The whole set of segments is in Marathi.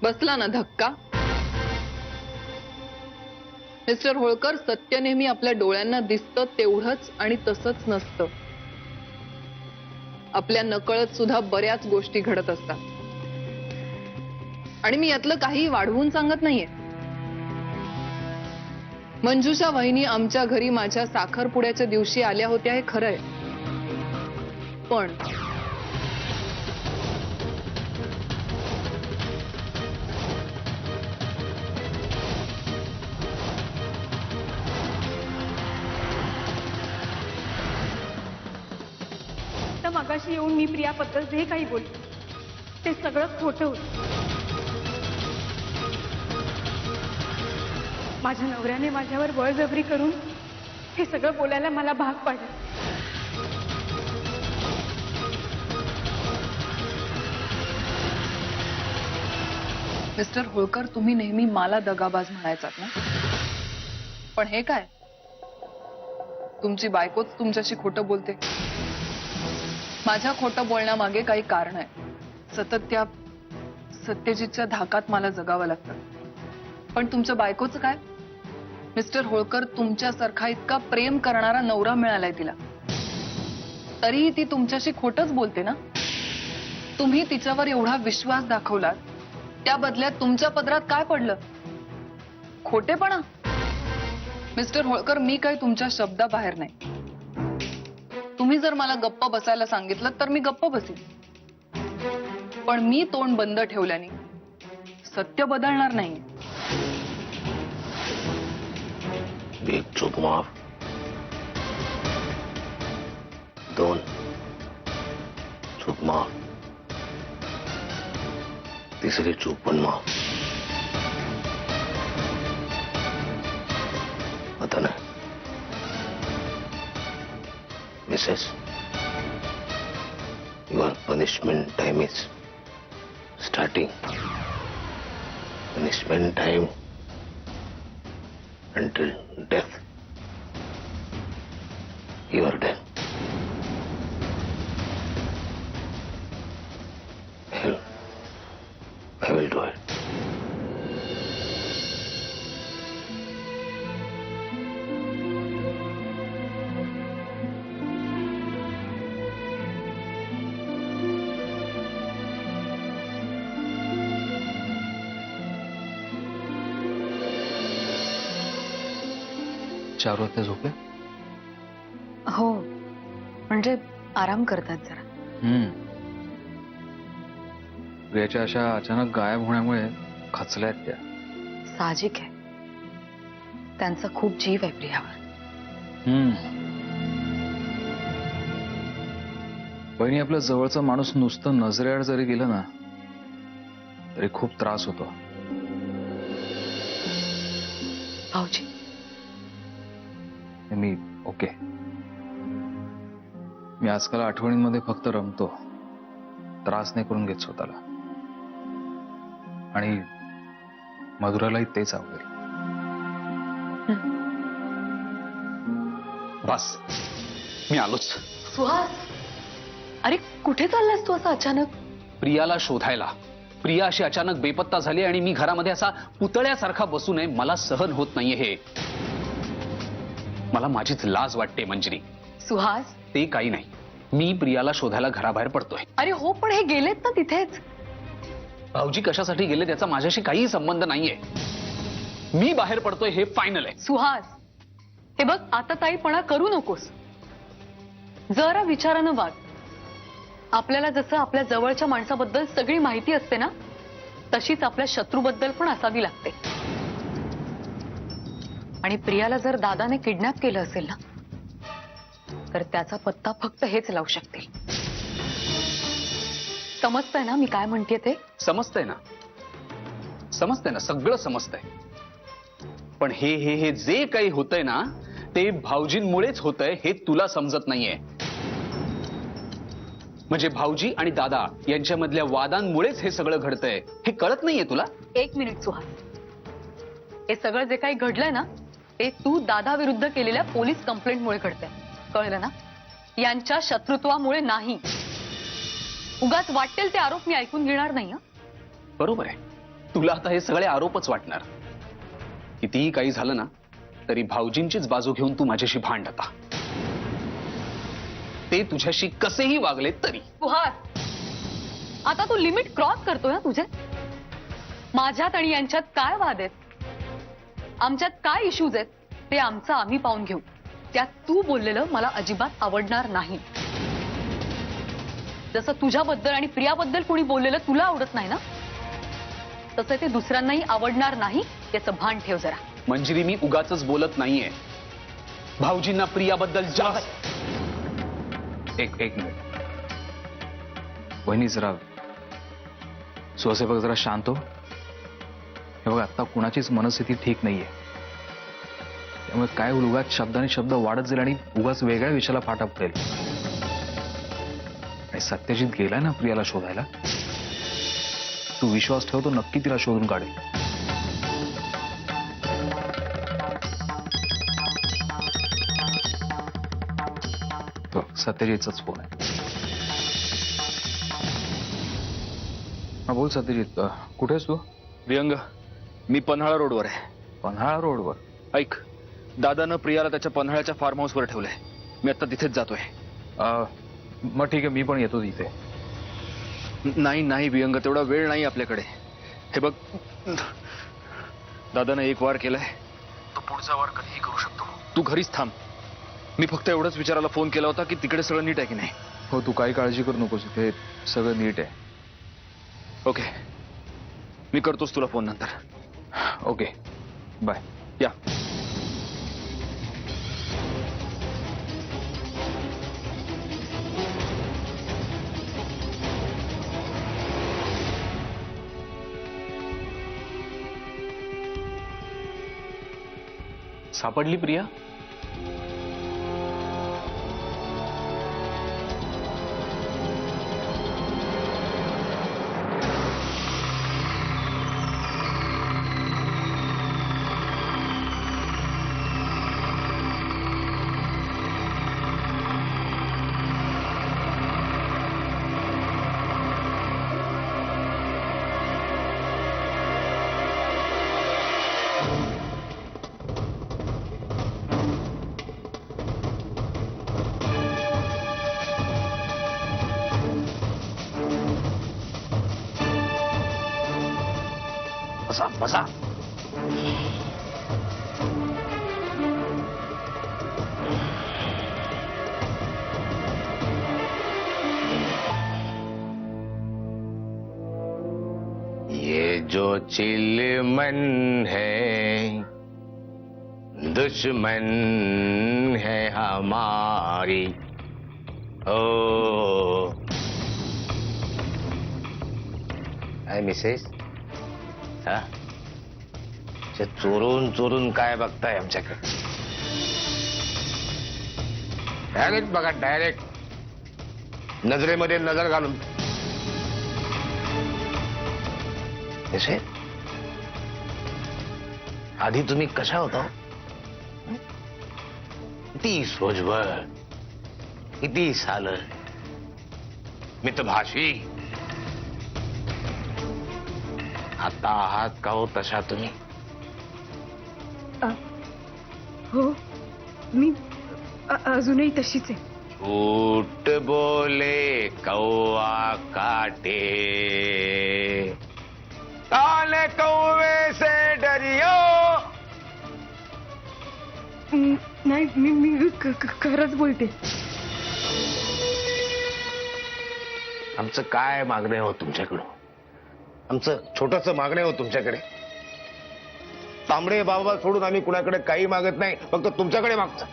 बसला ना धक्का? मिस्टर होळकर, सत्य नेहमी आपल्या डोळ्यांना दिसतं तेवढंच आणि तसंच नसतं. आपल्या नकळत सुद्धा बऱ्याच गोष्टी घडत असतात. आणि मी यातलं काही वाढवून सांगत नाहीये. मंजुषा वहिनी आमच्या घरी माझ्या साखरपुड्याच्या दिवशी आल्या होत्या हे खरंय, पण मगाशी येऊन मी प्रियाबद्दल जे काही बोलले ते सगळं खोटं होतं. माझ्या नवऱ्याने माझ्यावर बळजबरी करून हे सगळं बोलायला मला भाग पाडलं. मिस्टर होळकर, तुम्ही नेहमी मला दगाबाज म्हणायचात ना, पण हे काय? तुमची बायकोच तुमच्याशी खोटं बोलते. माझ्या खोटं बोलण्यामागे काही कारण आहे. सतत त्या सत्यजितच्या धाकात मला जगावं लागतं. पण तुमच्या बायकोचं काय? मिस्टर होळकर, तुमच्यासारखा इतका प्रेम करणारा नवरा मिळालाय तिला, तरीही ती तुमच्याशी खोटंच बोलते ना. तुम्ही तिच्यावर एवढा विश्वास दाखवलात, त्या बदल्यात तुमच्या पदरात काय पडलं? खोटेपणा. मिस्टर होळकर, मी काही तुमच्या शब्दाबाहेर नाही. तुम्ही जर मला गप्प बसायला सांगितलं तर मी गप्प बसीन, पण मी तोंड बंद ठेवल्याने सत्य बदलणार नाही. एक चूक माफ, दोन चूक माफ, तिसरी चूक पण माफ. आता नाही Mrs, your punishment time is starting. Punishment time until death. You are dead. Hell, I will do it. Charu ते झोपले? हो, म्हणजे आराम करतात जरा. प्रियाच्या अशा अचानक गायब होण्यामुळे खचल्यात त्या. साहजिक आहे, त्यांचा खूप जीव आहे प्रियावर. बहिणी, आपल्या जवळचा माणूस नुसतं नजरेआड जरी गेलं ना तरी खूप त्रास होतो. भाऊजी, मी ओके. मी आजकाल आठवणींमध्ये फक्त रमतो, त्रास नाही करून घेत स्वतःला. आणि मधुरालाही तेच आवडेल. बस, मी आलोच. सुहास, अरे कुठे चाललास तू असं अचानक? प्रियाला शोधायला. प्रिया अशी अचानक बेपत्ता झाली आणि मी घरामध्ये असा पुतळ्यासारखा बसू नये, मला सहन होत नाहीये हे. मला माझीच लाज वाटते मंजिरी. सुहास, ते काही नाही, मी प्रियाला शोधायला घराबाहेर पडतोय. अरे हो, पण हे गेलेत ना तिथेच. भाऊजी कशासाठी गेले त्याचा माझ्याशी काही संबंध नाहीये. मी बाहेर पडतोय हे फायनल आहे. सुहास, हे बघ, आता ताईपणा करू नकोस. जरा विचारानं वाग. आपल्याला जसं आपल्या जवळच्या माणसाबद्दल सगळी माहिती असते ना, तशीच आपल्या शत्रूबद्दल पण असावी लागते. आणि प्रियाला जर दादाने किडनॅप केलं असेल ना, तर त्याचा पत्ता फक्त हेच लावू शकतील. समजतंय ना मी काय म्हणतेय ते? समजतंय ना, समजतंय ना, सगळं समजतंय. पण हे जे काही होतंय ना ते भाऊजींमुळेच होतंय हे तुला समजत नाहीये. म्हणजे भाऊजी आणि दादा यांच्यामधल्या वादांमुळेच हे सगळं घडतंय हे कळत नाहीये तुला? एक मिनिट सुहास, हे सगळं जे काही घडलंय ना ते तू दादा विरुद्ध केलेल्या पोलीस कंप्लेंटमुळे घडतंय, कळलं ना? यांच्या शत्रुत्वामुळे नाही. उगाच वाटेल ते आरोप मी ऐकून घेणार नाही. बरोबर आहे, तुला आता हे सगळे आरोपच वाटणार. कितीही काही झालं ना तरी भाऊजींचीच बाजू घेऊन तू माझ्याशी भांड आता. ते तुझ्याशी कसेही वागले तरी. सुहास, आता तू लिमिट क्रॉस करतोय ना तुझे. माझ्यात आणि यांच्यात काय वाद आहेत, आमच्यात काय इश्यूज आहेत ते आमचं आम्ही पाहून घेऊ. त्यात तू बोललेलं मला अजिबात आवडणार नाही. जसं तुझ्याबद्दल आणि प्रियाबद्दल कोणी बोललेलं तुला आवडत नाही ना, तसं ते दुसऱ्यांनाही आवडणार नाही याचं भान ठेव जरा. मंजिरी, मी उगाचच बोलत नाहीये. भाऊजींना प्रियाबद्दल जास्त. एक मिनिट वहिनी, जरा सुहास, बघ जरा शांत हो. हे बघ, आता कुणाचीच मनस्थिती ठीक नाहीये. त्यामुळे काय होईल, उगाच शब्दाने शब्द वाढत जाईल आणि उगाच वेगळ्या विषयाला फाटा फुटेल. आणि सत्यजित गेलाय ना प्रियाला शोधायला. तू विश्वास ठेव, तो नक्की तिला शोधून काढेल. बघ, सत्यजितचाच फोन आहे. हा बोल सत्यजित, कुठे आहेस तू? विहंग, मी पन्हाळा रोडवर आहे. पन्हाळा रोडवर? ऐक, दादानं प्रियाला त्याच्या पन्हाळ्याच्या फार्म हाऊसवर ठेवलंय. मी आता तिथेच जातोय. मग ठीक आहे, मी पण येतो तिथे. नाही विहंग, तेवढा वेळ नाही आपल्याकडे. हे बघ, दादानं एक वार केलाय, तो पुढचा वार कधीही करू शकतो. तू घरीच थांब. मी फक्त एवढंच विचारायला फोन केला होता की तिकडे सगळं नीट आहे की नाही. हो, तू काही काळजी करू नकोस, इथे सगळं नीट आहे. ओके, मी करतोस तुला फोन नंतर. Okay, bye. या. सापडली प्रिया? बसा बसा. ये जो चिलमन है दुश्मन है हमारी. ओ हाय मिसेस. हा, चोरून चोरून काय बघताय आमच्याकडे? डायरेक्ट बघा, डायरेक्ट नजरेमध्ये नजर घालून. आधी तुम्ही कशा होता? किती सोजवळ, किती साल, मितभाषी. आता आहात का हो तशा तुम्ही? हो, मी अजूनही तशीच आहे. झूठ बोले कौआ काटे, काले कौवे से डरियो. नाही, मी खरंच बोलते. आमचं काय मागणं हो तुमच्याकडं? आमचं छोटस मागणं हो तुमच्याकडे. तांबडे बाबा सोडून आम्ही कुणाकडे काही मागत नाही, फक्त तुमच्याकडे मागतो.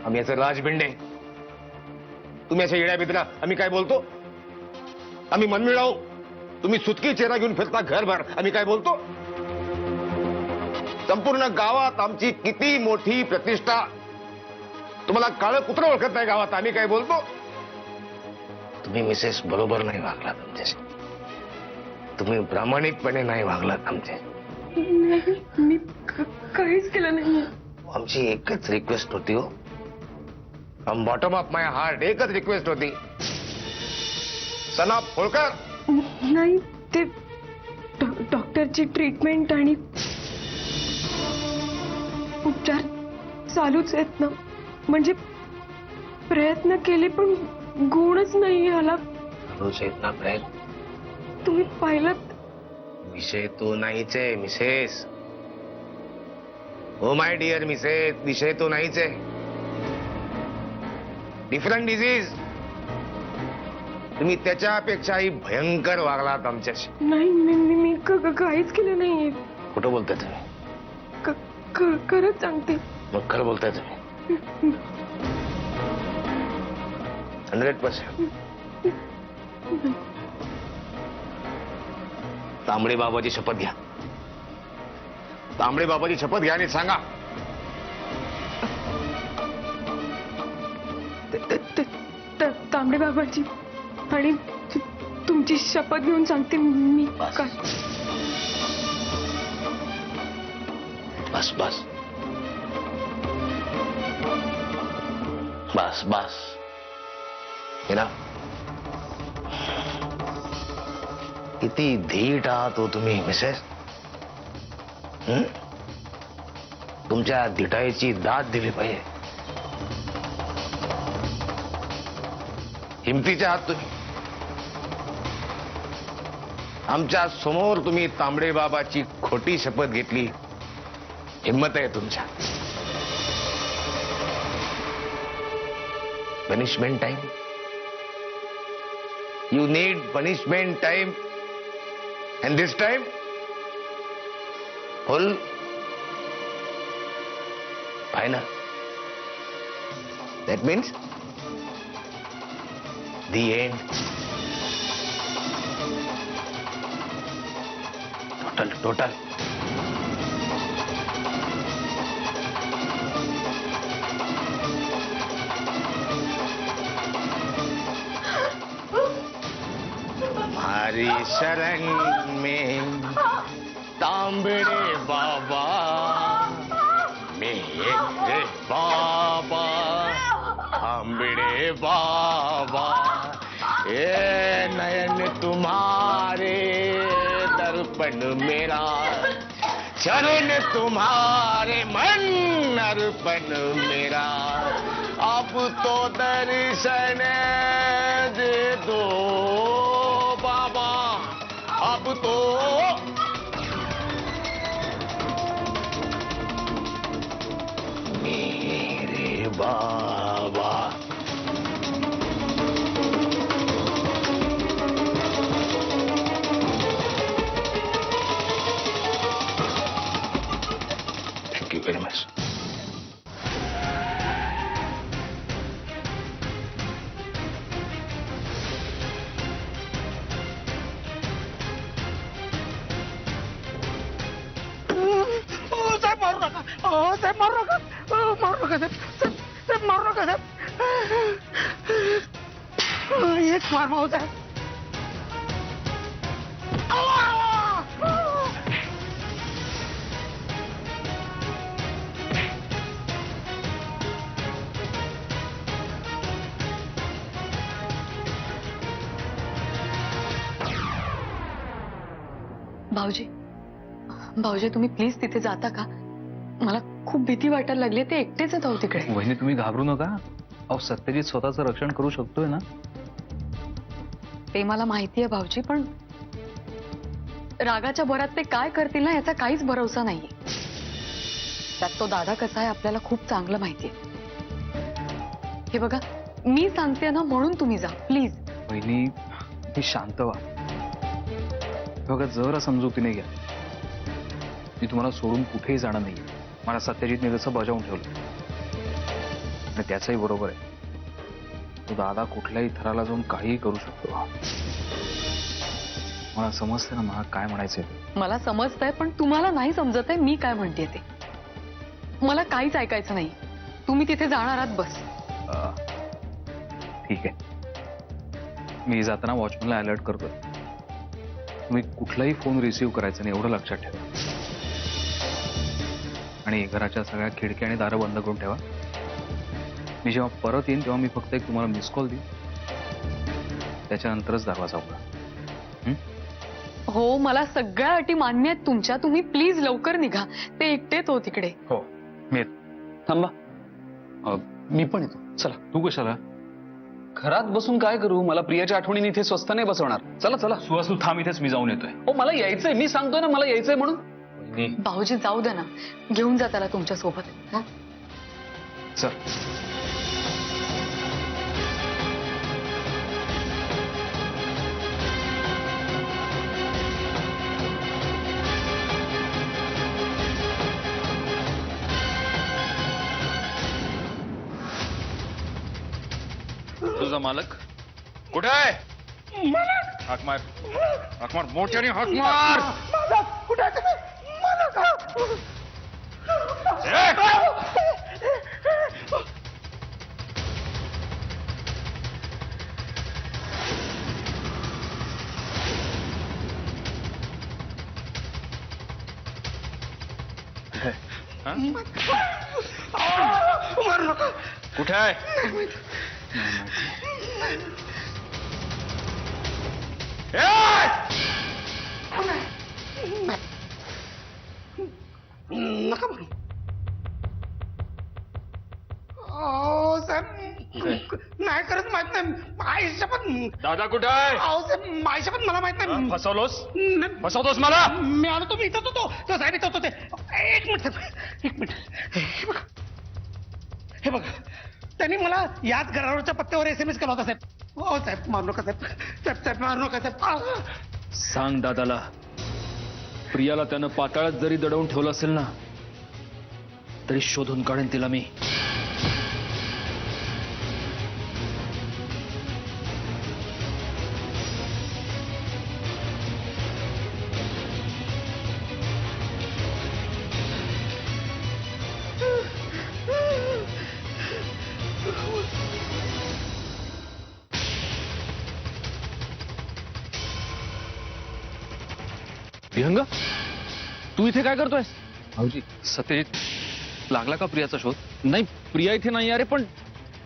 आम्ही याचं राजबिंडे, तुम्ही अशा येड्या बिद्रा. आम्ही काय बोलतो? आम्ही मनमिळाऊ, तुम्ही सुटकी चेहरा घेऊन फिरता घरभर. आम्ही काय बोलतो? संपूर्ण गावात आमची किती मोठी प्रतिष्ठा, तुम्हाला काळं कुत्रं ओळखत नाही गावात. आम्ही काय बोलतो? तुम्ही मिसेस बरोबर नाही वागलात आमच्याशी. तुम्ही प्रामाणिकपणे नाही वागलात आमच्याशी. नाही, मी काहीच केलं नाही. आमची एकच रिक्वेस्ट होती हो, from bottom of my heart एकच रिक्वेस्ट होती. सनाप होळकर. नाही ते डॉक्टरची ट्रीटमेंट आणि उपचार चालूच आहेत ना. म्हणजे प्रयत्न केले पण गुणच नाही आला. चालूच आहेत ना प्रयत्न. तुम्ही पाहिलं विषय तो नाहीच आहे मिसेस. हो माय डिअर मिसेस, विषय तो नाहीच आहे. Different disease. तुम्ही त्याच्यापेक्षाही भयंकर वागलात आमच्याशी. नाही मी काहीच केलं नाहीये. खोटं बोलताय तुम्ही. खरंच सांगते. मग खरं बोलताय तुम्ही. 100%. तांबडे बाबाची शपथ घ्या. तांबडे बाबाची शपथ घ्या आणि सांगा. तांबडे बाबाची आणि तुमची शपथ घेऊन सांगते मी बस. काय. बस बस बस बस. हे ना किती धीट आहात हो तुम्ही मिसेस. तुमच्या धिटाईची दाद दिली पाहिजे. हिमतीचे आहात तुम्ही. आमच्या समोर तुम्ही तांबडे बाबाची खोटी शपथ घेतली. हिम्मत आहे तुमच्या. Punishment time. You need punishment time. And this time, full final. That means the end. Total. हमारी शरण में तांबड़े बाबा, मेरे बाबा तांबड़े बाबा. ये नयन तुम्हारे दर्पण मेरा, चरण तुम्हारे मन अर्पण मेरा. अब तो दर्शन दे दो बाबा. अब तो मेरे बाबा. Thank you very much. एक मार भाऊ साहेब. भाऊजी तुम्ही प्लीज तिथे जाता का? मला खूप भीती वाटायला लागली. ते एकटेच आहेत अहो तिकडे. वहिनी तुम्ही घाबरू नका. अहो सत्यजित स्वतःचं रक्षण करू शकतोय ना. ते मला माहिती आहे भाऊजी, पण रागाच्या भरात ते काय करतील ना याचा काहीच भरोसा नाहीये. त्यात तो दादा कसा आहे आपल्याला खूप चांगलं माहितीये. हे बघा मी सांगते ना म्हणून तुम्ही जा प्लीज. वहिनी ही शांत व्हा. बघा जरा समजुतीने घ्या. मी तुम्हाला सोडून कुठेही जाणार नाही. मला सत्यजितने जसं बजावून ठेवलं आणि त्याचंही बरोबर आहे. तो दादा कुठल्याही थराला जाऊन काहीही करू शकतो. मला समजतं ना मला काय म्हणायचंय ते. मला समजतंय पण तुम्हाला नाही समजत आहे मी काय म्हणते ते. मला काहीच ऐकायचं नाही. तुम्ही तिथे जाणार आहात बस. ठीक आहे. मी जाताना वॉचमॅनला अलर्ट करतोय. तुम्ही कुठलाही फोन रिसीव्ह करायचा नाही एवढं लक्षात ठेवा. आणि घराच्या सगळ्या खिडक्या आणि दारं बंद करून ठेवा. मी जेव्हा परत येईन तेव्हा मी फक्त एक तुम्हाला मिस कॉल देईन. त्याच्यानंतरच दरवाजा उघडा. हो, मला सगळ्या अटी मान्य आहेत तुमच्या. तुम्ही प्लीज लवकर निघा. ते एकटेच हो तिकडे. हो मी थांबा, मी पण येतो. चला. तू कशाला? घरात बसून काय करू? मला प्रियाच्या आठवणीने इथे स्वस्त नाही बसवणार. चला चला. सुहास तू थांब इथेच, मी जाऊन येतोय. हो मला यायचंय, मी सांगतोय ना मला यायचंय म्हणून. वहिनी, भाऊजी जाऊ दे ना, घेऊन जा त्याला तुमच्या सोबत. चल. तुझा मालक कुठे आहे? हाक मार, हाक मार, मोठ्याने हाक मार. कुठे आहे तुम्ही? मारू नका. कुठे आहे? नका म्हणू. अहो साहेब, नाही करत माहित नाही. आयुष्य पण दादा कुठे आहे? अहो साहेब, आयुष्य पण मला माहित नाही. फसवलोस, न- फसवतोस मला. मी आलो तो, मी इथंच होतो. तो साहेब इथंच होते. एक मिनिट साहेब, एक मिनिट. हे बघा, हे बघा, त्यांनी मला याच घरावरच्या पत्त्यावर SMS केला होता साहेब. हो साहेब, मारू नका साहेब. साहेब साहेब मारू नका साहेब. सांग दादाला, प्रियाला त्यानं पाताळात जरी दडवून ठेवलं असेल ना, तरी शोधून काढेन तिला मी. विहंग, तू इथे काय करतोयस? भाऊजी, सत्यजित लागला का प्रियाचा शोध? नाही, प्रिया इथे नाही. अरे पण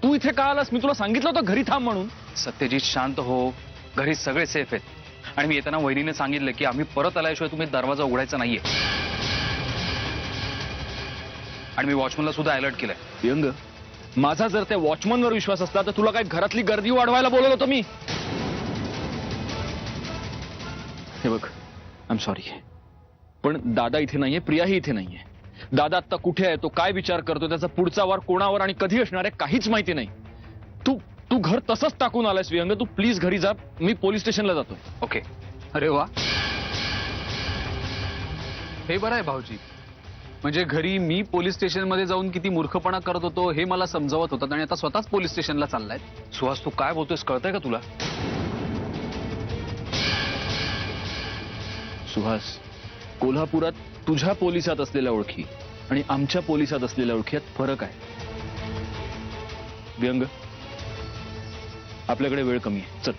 तू इथे का आलास? मी तुला सांगितलं होतं घरी थांब म्हणून. सत्यजित शांत हो, घरी सगळे सेफ आहेत. आणि मी येताना वहिनीने सांगितलं की आम्ही परत आल्याशिवाय तुम्ही दरवाजा उघडायचा नाहीये. आणि मी वॉचमनला सुद्धा अलर्ट केलंय. विहंग, माझा जर त्या वॉचमनवर विश्वास असता तर तुला काय घरातली गर्दी वाढवायला बोलवलं होतं मी? हे बघ, आय एम सॉरी, पण दादा इथे नाहीये, प्रियाही इथे नाहीये. दादा आता कुठे आहे, तो काय विचार करतो, त्याचा पुढचा वार कोणावर आणि कधी असणार आहे काहीच माहिती नाही. तू घर तसंच टाकून आलायस विहंग. तू प्लीज घरी जा, मी पोलीस स्टेशनला जातोय. ओके. अरे वा, हे बरं आहे भाऊजी. म्हणजे घरी मी पोलीस स्टेशनमध्ये जाऊन किती मूर्खपणा करत होतो हे मला समजावत होतात आणि आता स्वतःच पोलीस स्टेशनला चाललाय. सुहास तू काय बोलतोयस कळतंय का तुला? सुहास, कोल्हापुरात तुझ्या पोलिसात असलेल्या ओळखी आणि आमच्या पोलिसात असलेल्या ओळखीत फरक आहे. व्यंग, आपल्याकडे वेळ कमी आहे, चल.